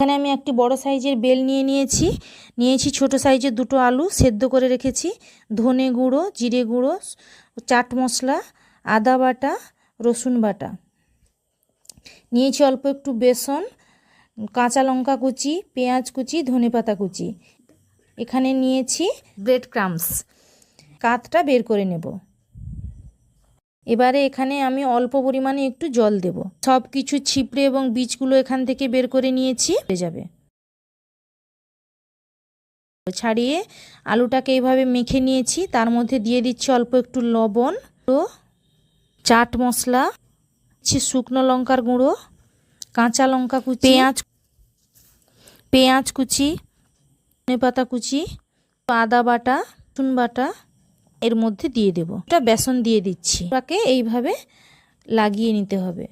এখানে আমি একটি বড় সাইজের বেল নিয়েছি ছোট সাইজের দুটো আলু সেদ্ধ করে রেখেছি, ধনে গুঁড়ো, জিরে গুঁড়ো, চাট মশলা, আদা বাটা, রসুন বাটা, নিয়েছি অল্প একটু বেসন, কাঁচা লঙ্কা কুচি, পেঁয়াজ কুচি, ধনেপাতা কুচি। এখানে নিয়েছি ব্রেড ক্রাম্বস, কাতটা বের করে নেব। এবারে এখানে আমি অল্প পরিমাণে একটু জল দেব। সব কিছু ছিপড়ে এবং বীজগুলো এখান থেকে বের করে নিয়েছি, হয়ে যাবে। ছাড়িয়ে আলুটাকে এইভাবে মেখে নিয়েছি, তার মধ্যে দিয়ে দিচ্ছি অল্প একটু লবণ, চাট মশলা, শুকনো লঙ্কার গুঁড়ো, কাঁচা লঙ্কা কুচি, পেঁয়াজ কুচি, ধনেপাতা কুচি, আদা বাটা, রসুন বাটা এর মধ্যে দিয়ে দেব। এটা বেসন দিয়ে দিচ্ছি, ওটাকে এইভাবে লাগিয়ে নিতে হবে।